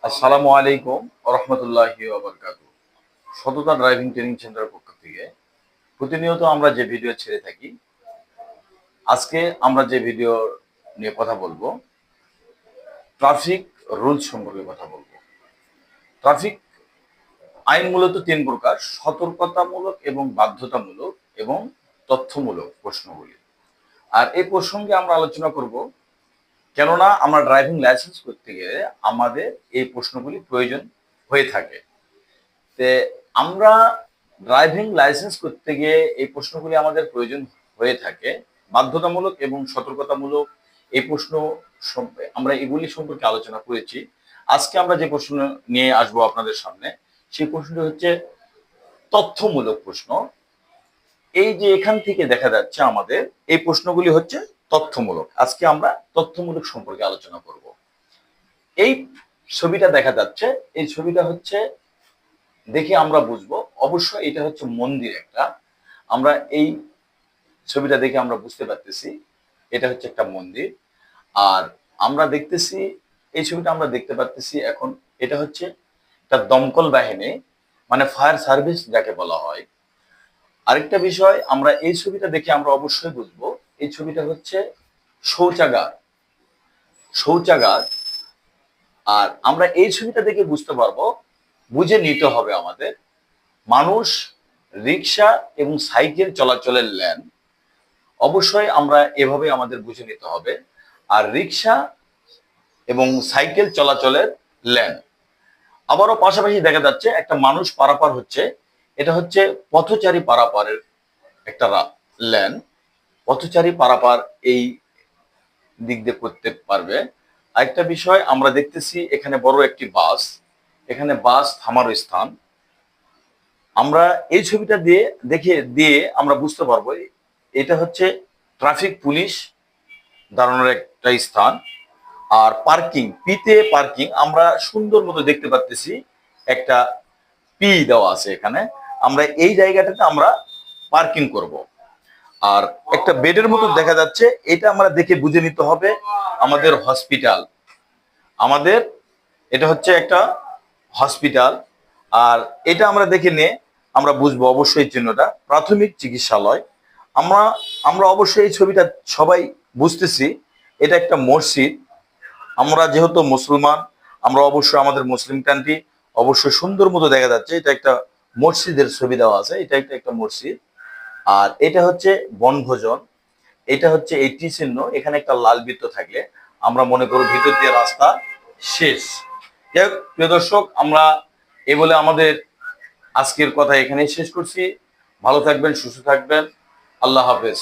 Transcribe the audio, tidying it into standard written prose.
আসসালামু আলাইকুম রহমতুল্লাহি ওয়া বারাকাতুহু। সততা ড্রাইভিং ট্রেনিং সেন্টারের পক্ষ থেকে প্রতিনিয়ত আমরা যে ভিডিও ছেড়ে থাকি, আজকে আমরা যে ভিডিও নিয়ে কথা বলবো, ট্রাফিক রুলস সম্পর্কে কথা বলবো। ট্রাফিক আইন মূলত তিন প্রকার: সতর্কতামূলক এবং বাধ্যতামূলক এবং তথ্যমূলক প্রশ্নগুলি। আর এই প্রসঙ্গে আমরা আলোচনা করব, কেননা আমরা ড্রাইভিং লাইসেন্স করতে গেলে আমাদের এই প্রশ্নগুলি প্রয়োজন হয়ে থাকে। তে আমরা ড্রাইভিং লাইসেন্স করতে গিয়ে এই প্রশ্নগুলি আমাদের প্রয়োজন হয়ে থাকে। বাধ্যতামূলক এবং সতর্কতামূলক এই প্রশ্ন আমরা এগুলি সম্পর্কে আলোচনা করেছি। আজকে আমরা যে প্রশ্ন নিয়ে আসবো আপনাদের সামনে, সেই প্রশ্নটি হচ্ছে তথ্যমূলক প্রশ্ন। এই যে এখান থেকে দেখা যাচ্ছে আমাদের এই প্রশ্নগুলি হচ্ছে তথ্যমূলক। আজকে আমরা তথ্যমূলক সম্পর্কে আলোচনা করব। এই ছবিটা দেখা যাচ্ছে, এই ছবিটা হচ্ছে দেখে আমরা বুঝবো অবশ্যই এটা হচ্ছে মন্দির একটা। আমরা এই ছবিটা দেখে আমরা বুঝতে পারতেছি এটা হচ্ছে একটা মন্দির। আর আমরা দেখতেছি, এই ছবিটা আমরা দেখতে পারতেছি এখন, এটা হচ্ছে একটা দমকল বাহিনী, মানে ফায়ার সার্ভিস যাকে বলা হয়। আরেকটা বিষয়, আমরা এই ছবিটা দেখে আমরা অবশ্যই বুঝবো এই ছবিটা হচ্ছে শৌচাগার। শৌচাগার। আর আমরা এই ছবিটা দেখে বুঝতে পারবো, বুঝে নিতে হবে আমাদের মানুষ, রিক্সা এবং সাইকেল চলাচলের লেন। অবশ্যই আমরা এভাবে আমাদের বুঝে নিতে হবে। আর রিক্সা এবং সাইকেল চলাচলের লেন। আবারও পাশাপাশি দেখা যাচ্ছে একটা মানুষ পারাপার হচ্ছে, এটা হচ্ছে পথচারী পারাপারের একটা লেন। পথচারী পারাপার এই দিক দিয়ে করতে পারবে। আরেকটা বিষয় আমরা দেখতেছি, এখানে বড় একটি বাস, এখানে বাস থামার স্থান। আমরা এই ছবিটা দিয়ে আমরা বুঝতে পারবো এটা হচ্ছে ট্রাফিক পুলিশ দাঁড়ানোর একটা স্থান। আর পার্কিং, পিতে পার্কিং আমরা সুন্দর মতো দেখতে পাচ্ছি, একটা পি দেওয়া আছে এখানে। আমরা এই জায়গাটাতে আমরা পার্কিং করব। আর একটা বেডের মতো দেখা যাচ্ছে, এটা আমরা দেখে বুঝে নিতে হবে আমাদের হসপিটাল। আমাদের এটা হচ্ছে একটা হসপিটাল। আর এটা আমরা দেখে নিয়ে আমরা বুঝবো অবশ্যই চিহ্নটা প্রাথমিক চিকিৎসালয়। আমরা আমরা অবশ্যই এই ছবিটা সবাই বুঝতেছি এটা একটা মসজিদ। আমরা যেহেতু মুসলমান, আমরা অবশ্যই আমাদের মুসলিম কান্ট্রি, অবশ্যই সুন্দর মতো দেখা যাচ্ছে এটা একটা মসজিদের ছবি দেওয়া আছে, এটা একটা মসজিদ। আর এটা হচ্ছে বনভোজন, এটা হচ্ছে এই টি চিহ্ন, এখানে একটা লাল বৃত্ত থাকলে আমরা মনে করব ভিতর দিয়ে রাস্তা শেষ। যাই হোক প্রিয় দর্শক, আমরা এ বলে আমাদের আজকের কথা এখানেই শেষ করছি। ভালো থাকবেন, সুস্থ থাকবেন। আল্লাহ হাফেজ।